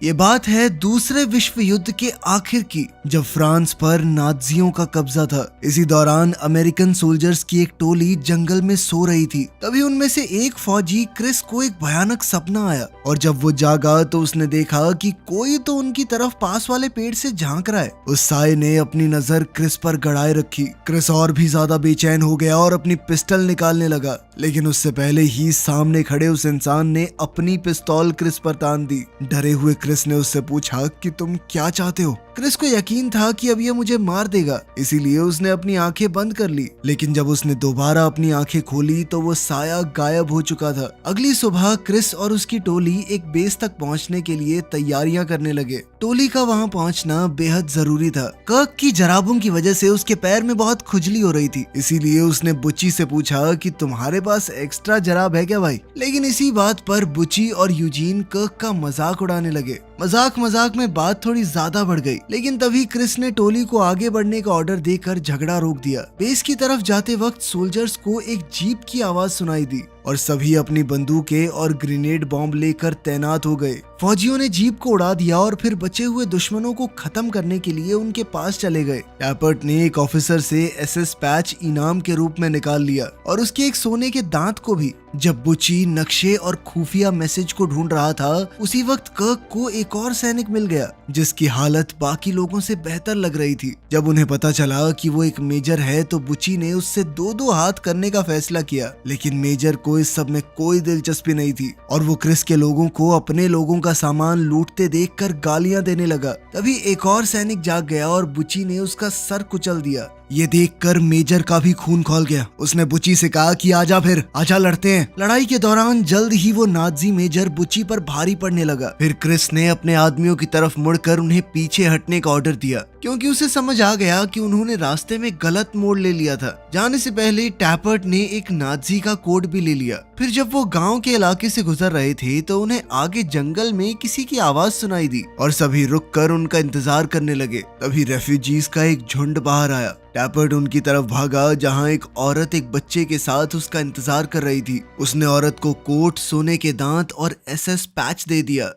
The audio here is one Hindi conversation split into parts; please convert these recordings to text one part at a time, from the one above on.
ये बात है दूसरे विश्व युद्ध के आखिर की, जब फ्रांस पर नाजियों का कब्जा था। इसी दौरान अमेरिकन सोल्जर्स की एक टोली जंगल में सो रही थी। तभी उनमें से एक फौजी क्रिस को एक भयानक सपना आया, और जब वो जागा तो उसने देखा कि कोई तो उनकी तरफ पास वाले पेड़ से झांक रहा है। उस साये ने अपनी नजर क्रिस पर गड़ाए रखी। क्रिस और भी ज्यादा बेचैन हो गया और अपनी पिस्टल निकालने लगा, लेकिन उससे पहले ही सामने खड़े उस इंसान ने अपनी पिस्तौल क्रिस पर तान दी। डरे हुए क्रिस ने उससे पूछा कि तुम क्या चाहते हो। क्रिस को यकीन था कि अब ये मुझे मार देगा, इसीलिए उसने अपनी आंखें बंद कर ली। लेकिन जब उसने दोबारा अपनी आंखें खोली तो वो साया गायब हो चुका था। अगली सुबह क्रिस और उसकी टोली एक बेस तक पहुंचने के लिए तैयारियां करने लगे। टोली का वहां पहुंचना बेहद जरूरी था। कर्क की जराबों की वजह से उसके पैर में बहुत खुजली हो रही थी, इसीलिए उसने बुची से पूछा कि तुम्हारे पास एक्स्ट्रा जराब है क्या भाई। लेकिन इसी बात पर बुची और यूजीन कर्क का मजाक उड़ाने लगे। मजाक में बात थोड़ी ज्यादा बढ़ गई, लेकिन तभी क्रिस ने टोली को आगे बढ़ने का ऑर्डर देकर झगड़ा रोक दिया। बेस की तरफ जाते वक्त सोल्जर्स को एक जीप की आवाज सुनाई दी और सभी अपनी बंदूकें और ग्रेनेड बॉम्ब लेकर तैनात हो गए। फौजियों ने जीप को उड़ा दिया और फिर बचे हुए दुश्मनों को खत्म करने के लिए उनके पास चले गए। टैपर्ट ने एक ऑफिसर से एसएस पैच इनाम के रूप में निकाल लिया और उसके एक सोने के दांत को भी। जब बुची नक्शे और खुफिया मैसेज को ढूंढ रहा था, उसी वक्त कर्क को एक और सैनिक मिल गया जिसकी हालत बाकी लोगों से बेहतर लग रही थी। जब उन्हें पता चला कि वो एक मेजर है तो बुची ने उससे दो हाथ करने का फैसला किया, लेकिन मेजर को इस सब में कोई दिलचस्पी नहीं थी और वो क्रिस के लोगों को अपने लोगों का सामान लूटते देखकर गालियां देने लगा। तभी एक और सैनिक जाग गया और बुची ने उसका सर कुचल दिया। ये देखकर मेजर का भी खून खौल गया। उसने बुची से कहा कि आजा फिर, आजा लड़ते हैं। लड़ाई के दौरान जल्द ही वो नाजी मेजर बुची पर भारी पड़ने लगा। फिर क्रिस ने अपने आदमियों की तरफ मुड़कर उन्हें पीछे हटने का ऑर्डर दिया, क्योंकि उसे समझ आ गया कि उन्होंने रास्ते में गलत मोड़ ले लिया था। जाने से पहले टैपर्ट ने एक नाजी का कोड भी ले लिया। फिर जब वो गांव के इलाके से गुजर रहे थे तो उन्हें आगे जंगल में किसी की आवाज सुनाई दी और सभी रुककर उनका इंतजार करने लगे। तभी रेफ्यूजीज का एक झुंड बाहर आया। टैपर्ट उनकी तरफ भागा, जहां एक औरत एक बच्चे के साथ उसका इंतजार कर रही थी। उसने औरत को कोट, सोने के दांत और एसएस पैच दे दिया।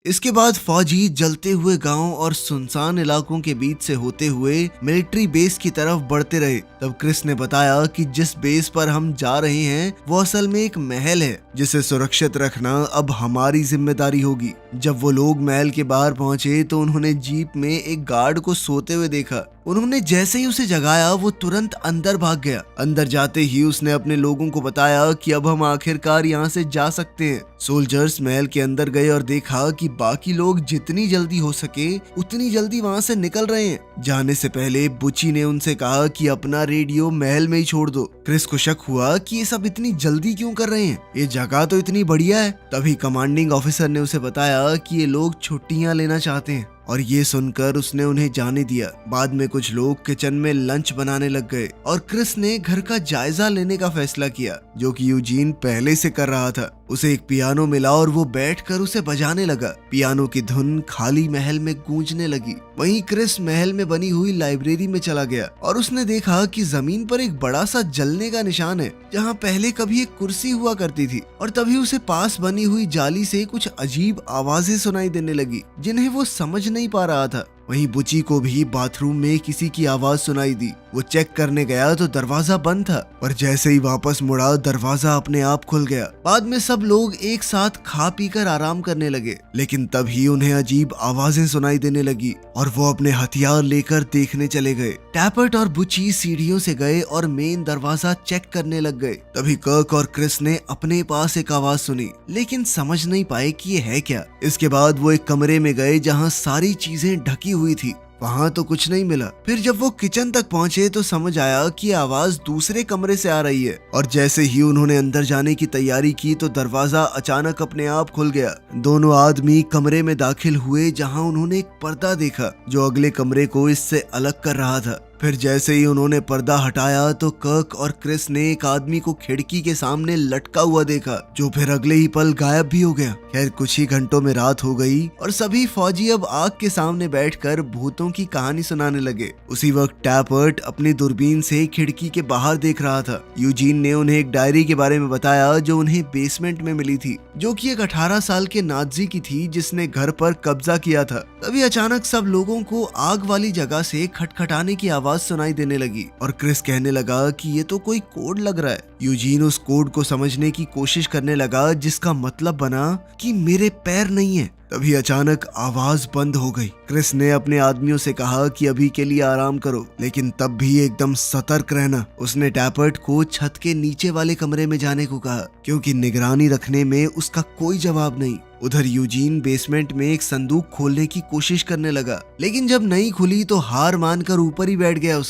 इसके बाद फौजी जलते हुए गांव और सुनसान इलाकों के बीच से होते हुए मिलिट्री बेस की तरफ बढ़ते रहे। तब क्रिस ने बताया कि जिस बेस पर हम जा रहे हैं वो असल में एक महल है, जिसे सुरक्षित रखना अब हमारी जिम्मेदारी होगी। जब वो लोग महल के बाहर पहुंचे तो उन्होंने जीप में एक गार्ड को सोते हुए देखा। उन्होंने जैसे ही उसे जगाया वो तुरंत अंदर भाग गया। अंदर जाते ही उसने अपने लोगों को बताया कि अब हम आखिरकार यहाँ से जा सकते हैं। सोल्जर्स महल के अंदर गए और देखा कि बाकी लोग जितनी जल्दी हो सके उतनी जल्दी वहाँ से निकल रहे हैं। जाने से पहले बुची ने उनसे कहा कि अपना रेडियो महल में ही छोड़ दो। क्रिस को शक हुआ कि ये सब इतनी जल्दी क्यों कर रहे हैं, ये जगह तो इतनी बढ़िया है। तभी कमांडिंग ऑफिसर ने उसे बताया कि ये लोग छुट्टियां लेना चाहते हैं, और ये सुनकर उसने उन्हें जाने दिया। बाद में कुछ लोग किचन में लंच बनाने लग गए और क्रिस ने घर का जायजा लेने का फैसला किया, जो कि यूजीन पहले से कर रहा था। उसे एक पियानो मिला और वो बैठकर उसे बजाने लगा। पियानो की धुन खाली महल में गूंजने लगी। वहीं क्रिस महल में बनी हुई लाइब्रेरी में चला गया और उसने देखा कि जमीन पर एक बड़ा सा जलने का निशान है, जहाँ पहले कभी एक कुर्सी हुआ करती थी। और तभी उसे पास बनी हुई जाली से कुछ अजीब आवाजें सुनाई देने लगी, जिन्हें वो समझ नहीं पा रहा था। वहीं बुची को भी बाथरूम में किसी की आवाज सुनाई दी। वो चेक करने गया तो दरवाजा बंद था, और जैसे ही वापस मुड़ा दरवाजा अपने आप खुल गया। बाद में सब लोग एक साथ खा पीकर आराम करने लगे, लेकिन तभी उन्हें अजीब आवाजें सुनाई देने लगी और वो अपने हथियार लेकर देखने चले गए। टैपर्ट और बुची सीढ़ियों से गए और मेन दरवाजा चेक करने लग गए। तभी कर्क और क्रिस ने अपने पास एक आवाज सुनी, लेकिन समझ नहीं पाए कि ये है क्या। इसके बाद वो एक कमरे में गए जहाँ सारी चीजें ढकी हुई थी। वहाँ तो कुछ नहीं मिला। फिर जब वो किचन तक पहुँचे तो समझ आया कि आवाज दूसरे कमरे से आ रही है, और जैसे ही उन्होंने अंदर जाने की तैयारी की तो दरवाजा अचानक अपने आप खुल गया। दोनों आदमी कमरे में दाखिल हुए, जहाँ उन्होंने एक पर्दा देखा जो अगले कमरे को इससे अलग कर रहा था। फिर जैसे ही उन्होंने पर्दा हटाया तो कर्क और क्रिस ने एक आदमी को खिड़की के सामने लटका हुआ देखा, जो फिर अगले ही पल गायब भी हो गया। खैर कुछ ही घंटों में रात हो गई और सभी फौजी अब आग के सामने बैठकर भूतों की कहानी सुनाने लगे। उसी वक्त टैपर्ट अपनी दूरबीन से खिड़की के बाहर देख रहा था। यूजीन ने उन्हें एक डायरी के बारे में बताया जो उन्हें बेसमेंट में मिली थी, जो कि एक 18 साल के नाजी की थी जिसने घर पर कब्जा किया था। तभी अचानक सब लोगों को आग वाली जगह से खटखटाने की आवाज सुनाई देने लगी और क्रिस कहने लगा कि ये तो कोई कोड लग रहा है। यूजीन उस कोड को समझने की कोशिश करने लगा, जिसका मतलब बना कि मेरे पैर नहीं है। तभी अचानक आवाज बंद हो गई। क्रिस ने अपने आदमियों से कहा कि अभी के लिए आराम करो, लेकिन तब भी एकदम सतर्क रहना। उसने टैपर्ट को छत के नीचे वाले कमरे में जाने को कहा, क्योंकि निगरानी रखने में उसका कोई जवाब नहीं। उधर यूजीन बेसमेंट में एक संदूक खोलने की कोशिश करने लगा, लेकिन जब नहीं खुली तो हार मानकर ऊपर ही बैठ गया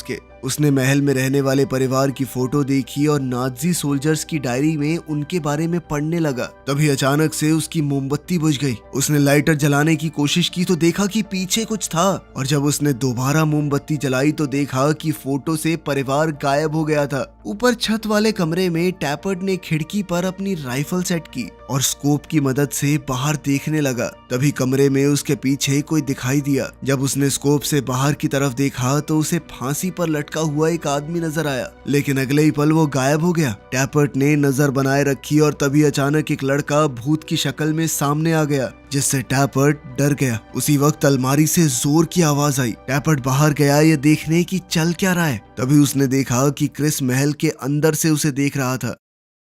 उसने महल में रहने वाले परिवार की फोटो देखी और नाजी सोल्जर्स की डायरी में उनके बारे में पढ़ने लगा। तभी अचानक से उसकी मोमबत्ती बुझ गई। उसने लाइटर जलाने की कोशिश की तो देखा कि पीछे कुछ था, और जब उसने दोबारा मोमबत्ती जलाई तो देखा कि फोटो से परिवार गायब हो गया था। ऊपर छत वाले कमरे में टैपर्ट ने खिड़की पर अपनी राइफल सेट की और स्कोप की मदद से बाहर देखने लगा। तभी कमरे में उसके पीछे कोई दिखाई दिया। जब उसने स्कोप से बाहर की तरफ देखा तो उसे फांसी पर लटका हुआ एक आदमी नजर आया, लेकिन अगले ही पल वो गायब हो गया। टैपर्ट ने नजर बनाए रखी और तभी अचानक एक लड़का भूत की शक्ल में सामने आ गया, जिससे टैपर्ट डर गया। उसी वक्त अलमारी से जोर की आवाज आई। टैपर्ट बाहर गया ये देखने की चल क्या रहा है। तभी उसने देखा कि क्रिस महल के अंदर से उसे देख रहा था।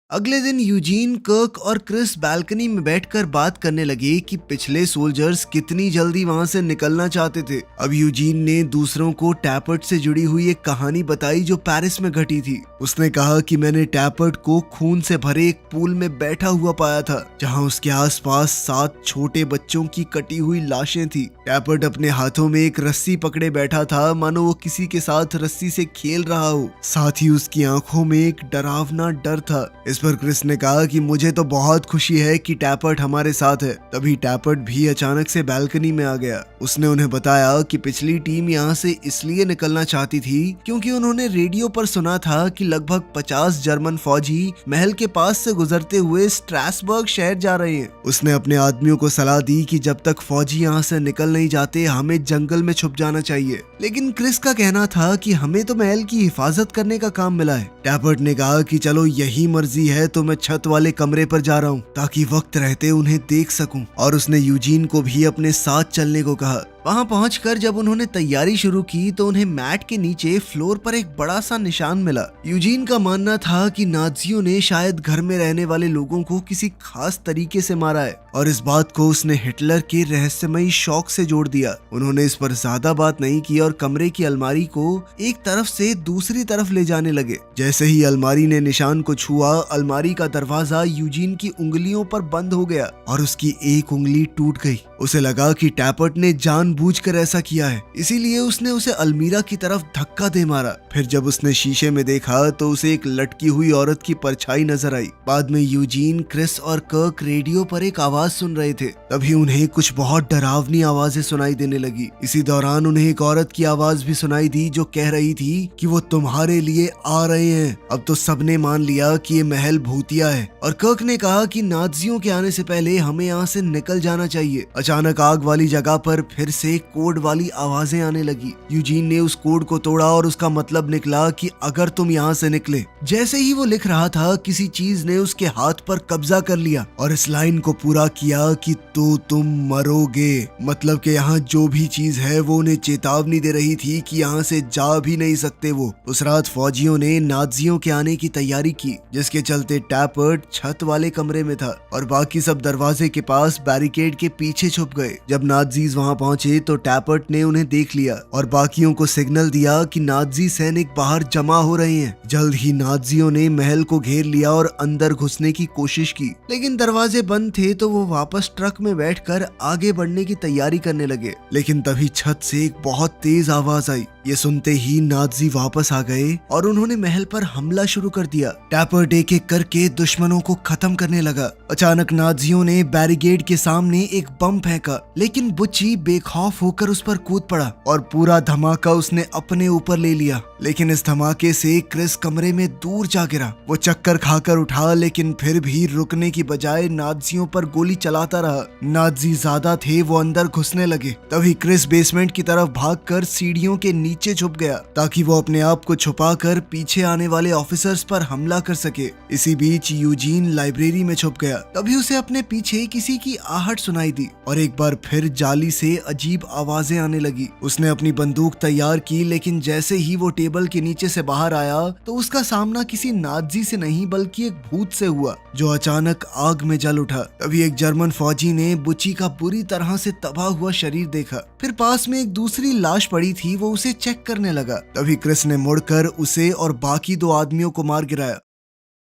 अगले दिन यूजीन, कर्क और क्रिस बालकनी में बैठकर बात करने लगे कि पिछले सोल्जर्स कितनी जल्दी वहां से निकलना चाहते थे। अब यूजीन ने दूसरों को टैपर्ट से जुड़ी हुई एक कहानी बताई जो पेरिस में घटी थी। उसने कहा कि मैंने टैपर्ट को खून से भरे एक पूल में बैठा हुआ पाया था, जहां उसके आसपास 7 छोटे बच्चों की कटी हुई लाशें थी। टैपर्ट अपने हाथों में एक रस्सी पकड़े बैठा था, मानो वो किसी के साथ रस्सी से खेल रहा हो। साथ ही उसकी आंखों में एक डरावना डर था। इस पर क्रिस ने कहा कि मुझे तो बहुत खुशी है कि टैपर्ट हमारे साथ है। तभी टैपर्ट भी अचानक से बालकनी में आ गया। उसने उन्हें बताया कि पिछली टीम यहाँ से इसलिए निकलना चाहती थी क्योंकि उन्होंने रेडियो पर सुना था कि लगभग 50 जर्मन फौजी महल के पास से गुजरते हुए स्ट्रासबर्ग शहर जा रहे हैं। उसने अपने आदमियों को सलाह दी कि जब तक फौजी यहाँ से निकल नहीं जाते हमें जंगल में छुप जाना चाहिए, लेकिन क्रिस का कहना था कि हमें तो महल की हिफाजत करने का काम मिला है। टैपर्ट ने कहा कि चलो यही मर्जी है तो मैं छत वाले कमरे पर जा रहा हूँ ताकि वक्त रहते उन्हें देख सकूं, और उसने यूजीन को भी अपने साथ चलने को कहा। वहां पहुंचकर जब उन्होंने तैयारी शुरू की तो उन्हें मैट के नीचे फ्लोर पर एक बड़ा सा निशान मिला। यूजीन का मानना था कि नाजियों ने शायद घर में रहने वाले लोगों को किसी खास तरीके से मारा है, और इस बात को उसने हिटलर के रहस्यमयी शौक से जोड़ दिया। उन्होंने इस पर ज्यादा बात नहीं की और कमरे की अलमारी को एक तरफ से दूसरी तरफ ले जाने लगे। जैसे ही अलमारी ने निशान को छुआ, अलमारी का दरवाजा यूजीन की उंगलियों पर बंद हो गया और उसकी एक उंगली टूट गई। उसे लगा कि टैपर्ट ने जानबूझकर ऐसा किया है, इसीलिए उसने उसे अलमीरा की तरफ धक्का दे मारा। फिर जब उसने शीशे में देखा तो उसे एक लटकी हुई औरत की परछाई नजर आई। बाद में यूजीन, क्रिस और कर्क रेडियो पर एक आवाज सुन रहे थे। तभी उन्हें कुछ बहुत डरावनी आवाजें सुनाई देने लगी। इसी दौरान उन्हें एक औरत की आवाज भी सुनाई दी जो कह रही थी कि वो तुम्हारे लिए आ रहे हैं। अब तो सबने मान लिया कि ये महल भूतिया है, और कर्क ने कहा कि नाजियों के आने से पहले हमें यहाँ से निकल जाना चाहिए। अचानक आग वाली जगह पर फिर से कोड वाली आवाजें आने लगी। यूजीन ने उस कोड को तोड़ा और उसका मतलब निकला कि अगर तुम यहाँ से निकले। जैसे ही वो लिख रहा था किसी चीज ने उसके हाथ पर कब्जा कर लिया और इस लाइन को पूरा किया कि तो तुम मरोगे। मतलब कि यहाँ जो भी चीज है वो उन्हें चेतावनी दे रही थी कि यहाँ से जा भी नहीं सकते वो। उस रात फौजियों ने नाजियों के आने की तैयारी की, जिसके चलते टैपर्ट छत वाले कमरे में था और बाकी सब दरवाजे के पास बैरिकेड के पीछे छुप गए। जब नाजीज वहां पहुंचे तो टैपर्ट ने उन्हें देख लिया और बाकियों को सिग्नल दिया कि नाजी सैनिक बाहर जमा हो रहे हैं। जल्द ही नाजियों ने महल को घेर लिया और अंदर घुसने की कोशिश की, लेकिन दरवाजे बंद थे तो वो वापस ट्रक में बैठकर आगे बढ़ने की तैयारी करने लगे। लेकिन तभी छत से एक बहुत तेज आवाज आई ये सुनते ही नाजी वापस आ गए और उन्होंने महल पर हमला शुरू कर दिया। टैपर्ट एक एक करके दुश्मनों को खत्म करने लगा। अचानक नाजियों ने बैरिकेड के सामने एक बम फेंका, लेकिन बुच्ची बेखौफ होकर उस पर कूद पड़ा और पूरा धमाका उसने अपने ऊपर ले लिया। लेकिन इस धमाके से क्रिस कमरे में दूर जा गिरा। वो चक्कर खाकर उठा, लेकिन फिर भी रुकने की बजाय नाजियों पर गोली चलाता रहा। नाजी ज्यादा थे, वो अंदर घुसने लगे। तभी क्रिस बेसमेंट की तरफ भागकर सीढ़ियों के नीचे छुप गया ताकि वो अपने आप को छुपाकर पीछे आने वाले ऑफिसर्स पर हमला कर सके। इसी बीच यूजीन लाइब्रेरी में छुप गया। तभी उसे अपने पीछे किसी की आहट सुनाई दी और एक बार फिर जाली से अजीब आवाजें आने लगी। उसने अपनी बंदूक तैयार की, लेकिन जैसे ही वो टेबल के नीचे से बाहर आया तो उसका सामना किसी नाजी से नहीं बल्कि एक भूत से हुआ जो अचानक आग में जल उठा। तभी एक जर्मन फौजी ने बुच्ची का बुरी तरह से तबाह हुआ शरीर देखा। फिर पास में एक दूसरी लाश पड़ी थी, वो उसे चेक करने लगा। तभी क्रिस ने मुड़कर उसे और बाकी 2 आदमियों को मार गिराया।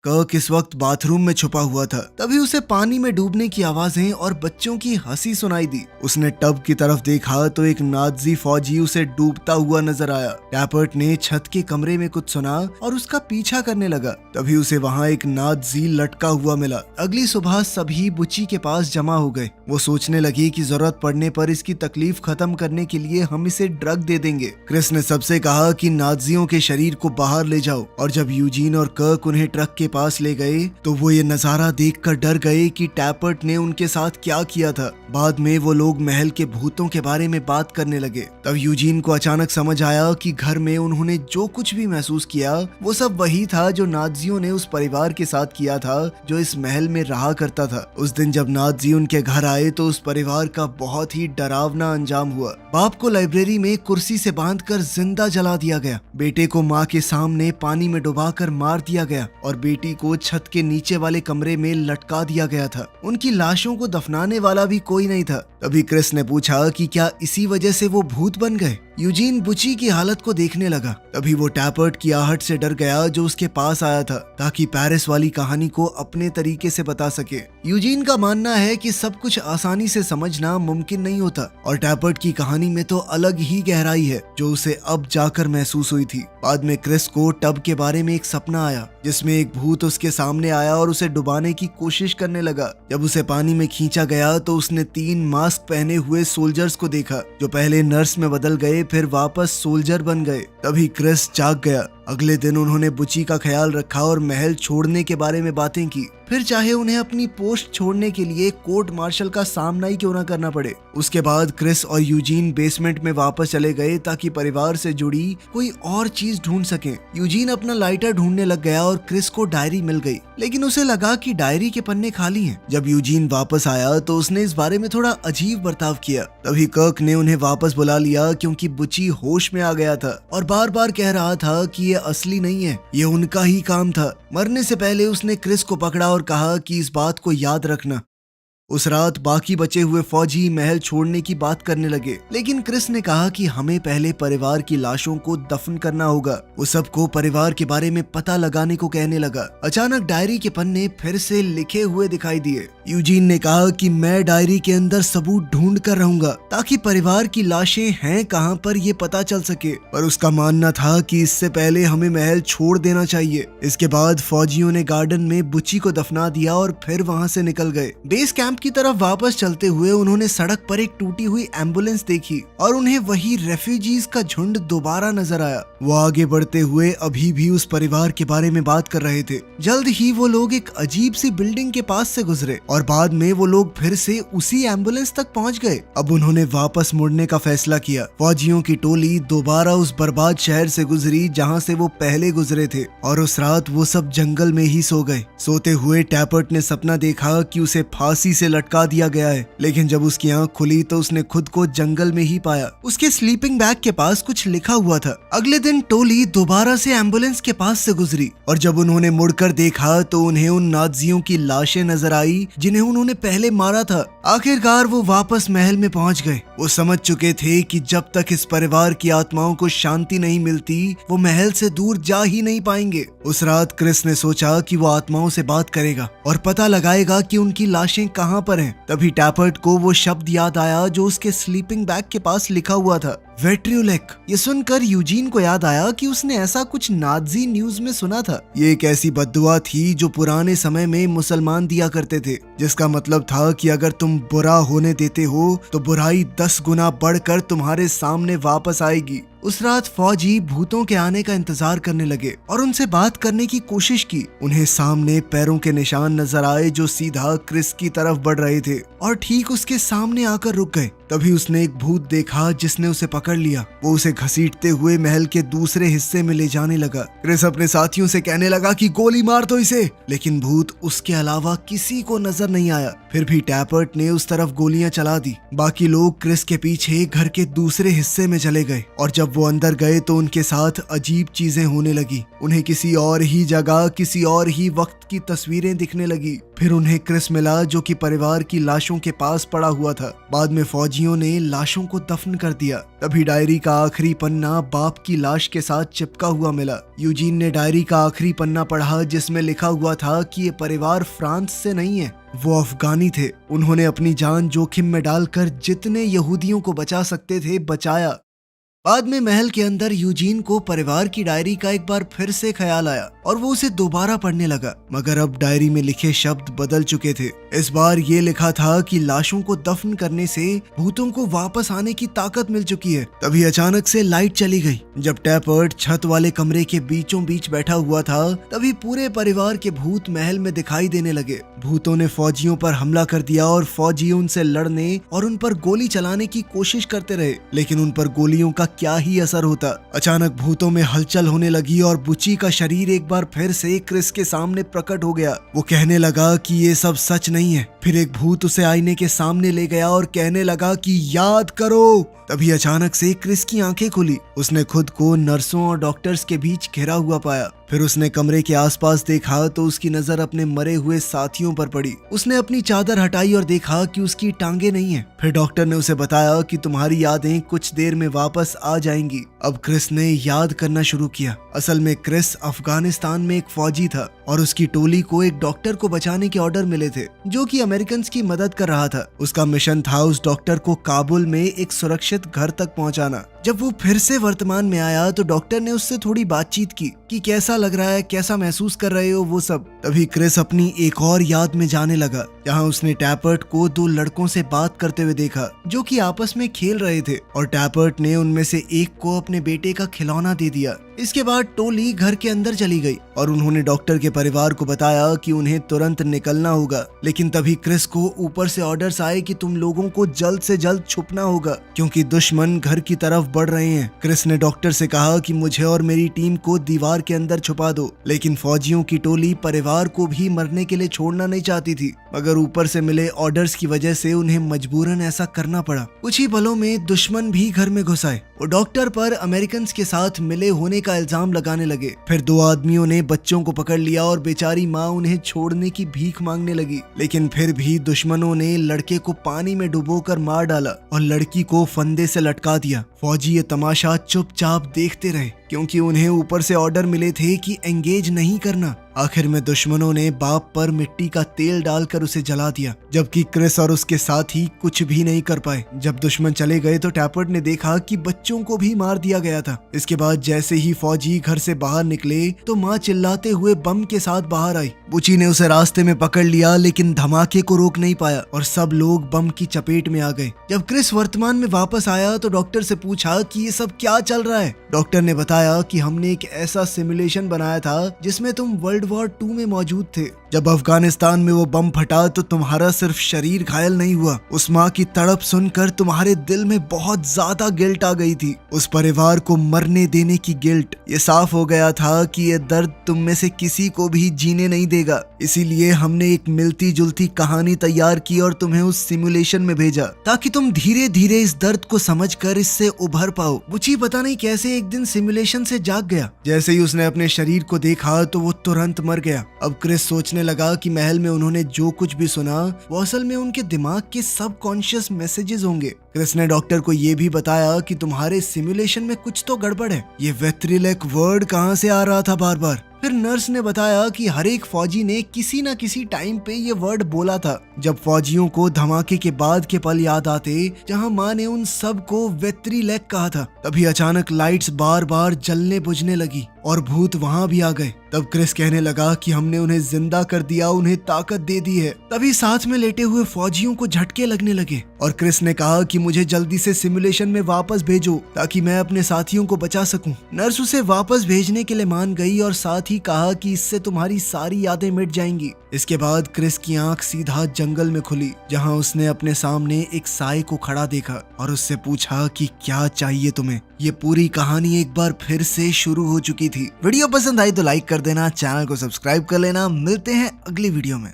कर्क इस वक्त बाथरूम में छुपा हुआ था। तभी उसे पानी में डूबने की आवाजें और बच्चों की हंसी सुनाई दी। उसने टब की तरफ देखा तो एक नाजी फौजी उसे डूबता हुआ नजर आया। टैपर्ट ने छत के कमरे में कुछ सुना और उसका पीछा करने लगा। तभी उसे वहाँ एक नाजी लटका हुआ मिला। अगली सुबह सभी बुच्ची के पास जमा हो गए। वो सोचने लगी कि जरूरत पड़ने पर इसकी तकलीफ खत्म करने के लिए हम इसे ड्रग दे देंगे। क्रिस ने सबसे कहा कि नाजियों के शरीर को बाहर ले जाओ, और जब यूजीन और कर्क उन्हें ट्रक के पास ले गए तो वो ये नजारा देखकर डर गए कि टैपर्ट ने उनके साथ क्या किया था। बाद में वो लोग महल के भूतों के बारे में बात करने लगे। तब यूजीन को अचानक समझ आया कि घर में उन्होंने जो कुछ भी महसूस किया वो सब वही था जो नाजियों ने उस परिवार के साथ किया था जो इस महल में रहा करता था। उस दिन जब नाजी उनके घर आए तो उस परिवार का बहुत ही डरावना अंजाम हुआ। बाप को लाइब्रेरी में कुर्सी से बांधकर जिंदा जला दिया गया, बेटे को माँ के सामने पानी में डुबाकर मार दिया गया और बेटी को छत के नीचे वाले कमरे में लटका दिया गया था। उनकी लाशों को दफनाने वाला भी कोई नहीं था। तभी क्रिस ने पूछा कि क्या इसी वजह से वो भूत बन गए। यूजीन बुच्ची की हालत को देखने लगा। तभी वो टैपर्ट की आहट से डर गया जो उसके पास आया था ताकि पेरिस वाली कहानी को अपने तरीके से बता सके। यूजीन का मानना है कि सब कुछ आसानी से समझना मुमकिन नहीं होता और टैपर्ट की कहानी में तो अलग ही गहराई है जो उसे अब जाकर महसूस हुई थी। बाद में क्रिस को टब के बारे में एक सपना आया जिसमें एक भूत उसके सामने आया और उसे डुबाने की कोशिश करने लगा। जब उसे पानी में खींचा गया तो उसने 3 मास्क पहने हुए सोल्जर्स को देखा जो पहले नर्स में बदल गए फिर वापस सोल्जर बन गए। तभी क्रिस जाग गया। अगले दिन उन्होंने बुच्ची का ख्याल रखा और महल छोड़ने के बारे में बातें की, फिर चाहे उन्हें अपनी पोस्ट छोड़ने के लिए कोर्ट मार्शल का सामना ही क्यों न करना पड़े। उसके बाद क्रिस और यूजीन बेसमेंट में वापस चले गए ताकि परिवार से जुड़ी कोई और चीज ढूंढ सकें। यूजीन अपना लाइटर ढूंढने लग गया और क्रिस को डायरी मिल गई, लेकिन उसे लगा कि डायरी के पन्ने खाली हैं। जब यूजीन वापस आया तो उसने इस बारे में थोड़ा अजीब बर्ताव किया। तभी कर्क ने उन्हें वापस बुला लिया क्योंकि बुच्ची होश में आ गया था और बार बार कह रहा था कि ये असली नहीं है, ये उनका ही काम था। मरने से पहले उसने क्रिस को पकड़ा और कहा कि इस बात को याद रखना। उस रात बाकी बचे हुए फौजी महल छोड़ने की बात करने लगे, लेकिन क्रिस ने कहा कि हमें पहले परिवार की लाशों को दफन करना होगा। वो सबको परिवार के बारे में पता लगाने को कहने लगा। अचानक डायरी के पन्ने फिर से लिखे हुए दिखाई दिए। यूजीन ने कहा कि मैं डायरी के अंदर सबूत ढूंढ कर रहूंगा ताकि परिवार की लाशें हैं कहां पर ये पता चल सके, पर उसका मानना था कि इससे पहले हमें महल छोड़ देना चाहिए। इसके बाद फौजियों ने गार्डन में बुच्ची को दफना दिया और फिर वहां से निकल गए। बेस कैंप की तरफ वापस चलते हुए उन्होंने सड़क पर एक टूटी हुई एम्बुलेंस देखी और उन्हें वही रेफ्यूजीज का झुंड दोबारा नजर आया। वो आगे बढ़ते हुए अभी भी उस परिवार के बारे में बात कर रहे थे। जल्द ही वो लोग एक अजीब सी बिल्डिंग के पास से गुजरे और बाद में वो लोग फिर से उसी एम्बुलेंस तक पहुंच गए। अब उन्होंने वापस मुड़ने का फैसला किया। फौजियों की टोली दोबारा उस बर्बाद शहर से गुजरी जहाँ से वो पहले गुजरे थे और उस रात वो सब जंगल में ही सो गए। सोते हुए टैपर्ट ने सपना देखा कि उसे फांसी से लटका दिया गया है, लेकिन जब उसकी आंख खुली तो उसने खुद को जंगल में ही पाया। उसके स्लीपिंग बैग के पास कुछ लिखा हुआ था। अगले दिन टोली दोबारा से एम्बुलेंस के पास से गुजरी और जब उन्होंने मुड़कर देखा तो उन्हें उन नाजियों की लाशें नजर आई जिन्हें उन्होंने पहले मारा था। आखिरकार वो वापस महल में पहुंच गए। वो समझ चुके थे कि जब तक इस परिवार की आत्माओं को शांति नहीं मिलती वो महल से दूर जा ही नहीं पाएंगे। उस रात क्रिस ने सोचा कि वो आत्माओं से बात करेगा और पता लगाएगा कि उनकी लाशें कहाँ कहाँ पर हैं। तभी टैपर्ट को वो शब्द याद आया जो उसके स्लीपिंग बैग के पास लिखा हुआ था, वेट्रियोलेक। ये सुनकर यूजीन को याद आया कि उसने ऐसा कुछ नाजी न्यूज में सुना था। ये एक ऐसी बद्दुआ थी जो पुराने समय में मुसलमान दिया करते थे, जिसका मतलब था कि अगर तुम बुरा होने देते हो तो बुराई 10 गुना बढ़कर तुम्हारे सामने वापस आएगी। उस रात फौजी भूतों के आने का इंतजार करने लगे और उनसे बात करने की कोशिश की। उन्हें सामने पैरों के निशान नजर आए जो सीधा क्रिस की तरफ बढ़ रहे थे और ठीक उसके सामने आकर रुक गए। तभी उसने एक भूत देखा जिसने उसे पकड़ लिया। वो उसे घसीटते हुए महल के दूसरे हिस्से में ले जाने लगा। क्रिस अपने साथियों से कहने लगा कि गोली मार दो इसे, लेकिन भूत उसके अलावा किसी को नजर नहीं आया। फिर भी टैपर्ट ने उस तरफ गोलियां चला दी। बाकी लोग क्रिस के पीछे घर के दूसरे हिस्से में चले गए और जब वो अंदर गए तो उनके साथ अजीब चीजें होने लगी। उन्हें किसी और ही जगह, किसी और ही वक्त की तस्वीरें दिखने लगी। फिर उन्हें क्रिस मिला जो कि परिवार की लाशों के पास पड़ा हुआ था। बाद में फौजियों ने लाशों को दफन कर दिया। तभी डायरी का आखिरी पन्ना बाप की लाश के साथ चिपका हुआ मिला। यूजीन ने डायरी का आखिरी पन्ना पढ़ा जिसमें लिखा हुआ था कि ये परिवार फ्रांस से नहीं है, वो अफगानी थे। उन्होंने अपनी जान जोखिम में डालकर जितने यहूदियों को बचा सकते थे बचाया। बाद में महल के अंदर यूजीन को परिवार की डायरी का एक बार फिर से ख्याल आया और वो उसे दोबारा पढ़ने लगा, मगर अब डायरी में लिखे शब्द बदल चुके थे। इस बार ये लिखा था कि लाशों को दफन करने से भूतों को वापस आने की ताकत मिल चुकी है। तभी अचानक से लाइट चली गई। जब टैपर्ट छत वाले कमरे के बीचों बीच बैठा हुआ था तभी पूरे परिवार के भूत महल में दिखाई देने लगे। भूतों ने फौजियों पर हमला कर दिया और फौजी उनसे लड़ने और उन पर गोली चलाने की कोशिश करते रहे, लेकिन उन पर गोलियों का क्या ही असर होता। अचानक भूतों में हलचल होने लगी और बुची का शरीर एक बार फिर से क्रिस के सामने प्रकट हो गया। वो कहने लगा कि ये सब सच नहीं है। फिर एक भूत उसे आईने के सामने ले गया और कहने लगा कि याद करो। तभी अचानक से क्रिस की आंखें खुली। उसने खुद को नर्सों और डॉक्टर्स के बीच घिरा हुआ पाया। फिर उसने कमरे के आसपास देखा तो उसकी नजर अपने मरे हुए साथियों पर पड़ी। उसने अपनी चादर हटाई और देखा कि उसकी टांगे नहीं है। फिर डॉक्टर ने उसे बताया कि तुम्हारी यादें कुछ देर में वापस आ जाएंगी। अब क्रिस ने याद करना शुरू किया। असल में क्रिस अफगानिस्तान में एक फौजी था और उसकी टोली को एक डॉक्टर को बचाने के ऑर्डर मिले थे जो कि अमेरिकन की मदद कर रहा था। उसका मिशन था उस डॉक्टर को काबुल में एक सुरक्षित घर तक पहुंचाना। जब वो फिर से वर्तमान में आया तो डॉक्टर ने उससे थोड़ी बातचीत की कि कैसा लग रहा है, कैसा महसूस कर रहे हो, वो सब। तभी क्रिस अपनी एक और याद में जाने लगा जहां उसने टैपर्ट को 2 लड़कों से बात करते हुए देखा जो कि आपस में खेल रहे थे और टैपर्ट ने उनमें से एक को अपने बेटे का खिलौना दे दिया। इसके बाद टोली घर के अंदर चली गई और उन्होंने डॉक्टर के परिवार को बताया कि उन्हें तुरंत निकलना होगा। लेकिन तभी क्रिस को ऊपर से ऑर्डर्स आए कि तुम लोगों को जल्द से जल्द छुपना होगा क्योंकि दुश्मन घर की तरफ बढ़ रहे हैं। क्रिस ने डॉक्टर से कहा कि मुझे और मेरी टीम को दीवार के अंदर छुपा दो, लेकिन फौजियों की टोली परिवार को भी मरने के लिए छोड़ना नहीं चाहती थी, मगर ऊपर से मिले ऑर्डर्स की वजह से उन्हें मजबूरन ऐसा करना पड़ा। कुछ ही पलों में दुश्मन भी घर में घुस आए। वो डॉक्टर पर अमेरिकन के साथ मिले होने का इल्जाम लगाने लगे। फिर 2 आदमियों ने बच्चों को पकड़ लिया और बेचारी माँ उन्हें छोड़ने की भीख मांगने लगी, लेकिन फिर भी दुश्मनों ने लड़के को पानी में डुबोकर मार डाला और लड़की को फंदे से लटका दिया। फौजी ये तमाशा चुपचाप देखते रहे क्योंकि उन्हें ऊपर से ऑर्डर मिले थे कि एंगेज नहीं करना। आखिर में दुश्मनों ने बाप पर मिट्टी का तेल डालकर उसे जला दिया, जबकि क्रिस और उसके साथी कुछ भी नहीं कर पाए। जब दुश्मन चले गए तो टैपर्ट ने देखा कि बच्चों को भी मार दिया गया था। इसके बाद जैसे ही फौजी घर से बाहर निकले तो माँ चिल्लाते हुए बम के साथ बाहर आई। बुची ने उसे रास्ते में पकड़ लिया लेकिन धमाके को रोक नहीं पाया और सब लोग बम की चपेट में आ गए। जब क्रिस वर्तमान में वापस आया तो डॉक्टर से पूछा कि ये सब क्या चल रहा है। डॉक्टर ने बताया कि हमने एक ऐसा सिमुलेशन बनाया था जिसमें तुम वर्ल्ड वॉर 2 में मौजूद थे। जब अफगानिस्तान में वो बम फटा तो तुम्हारा सिर्फ शरीर घायल नहीं हुआ, उस माँ की तड़प सुनकर तुम्हारे दिल में बहुत ज्यादा गिल्ट आ गई थी, उस परिवार को मरने देने की गिल्ट। ये साफ हो गया था कि ये दर्द तुम में से किसी को भी जीने नहीं देगा, इसीलिए हमने एक मिलती जुलती कहानी तैयार की और तुम्हें उस सिमुलेशन में भेजा ताकि तुम धीरे धीरे इस दर्द को समझकर इससे उभर पाओ। बुची पता नहीं कैसे एक दिन सिमुलेशन से जाग गया। जैसे ही उसने अपने शरीर को देखा तो वो तुरंत मर गया। अब क्रिस सोचने लगा कि महल में उन्होंने जो कुछ भी सुना वो असल में उनके दिमाग के सबकॉन्शियस मैसेजेस होंगे। क्रिस ने डॉक्टर को ये भी बताया कि तुम्हारे सिमुलेशन में कुछ तो गड़बड़ है। ये वेट्रिलेक वर्ड कहाँ से आ रहा था बार बार। फिर नर्स ने बताया कि हर एक फौजी ने किसी न किसी टाइम पे ये वर्ड बोला था। जब फौजियों को धमाके के बाद के पल याद आते जहां माँ ने उन सब को वेत्री लेग कहा था, तभी अचानक लाइट्स बार बार जलने बुझने लगी और भूत वहां भी आ गए। तब क्रिस कहने लगा कि हमने उन्हें जिंदा कर दिया, उन्हें ताकत दे दी है। तभी साथ में लेटे हुए फौजियों को झटके लगने लगे और क्रिस ने कहा कि मुझे जल्दी से सिमुलेशन में वापस भेजो ताकि मैं अपने साथियों को बचा सकूं। नर्स उसे वापस भेजने के लिए मान गई और साथ ही कहा कि इससे तुम्हारी सारी यादें मिट जाएंगी। इसके बाद क्रिस की आंख सीधा जंगल में खुली जहां उसने अपने सामने एक साए को खड़ा देखा और उससे पूछा कि क्या चाहिए तुम्हें। ये पूरी कहानी एक बार फिर से शुरू हो चुकी थी। वीडियो पसंद आई तो लाइक कर देना, चैनल को सब्सक्राइब कर लेना। मिलते हैं अगली वीडियो में।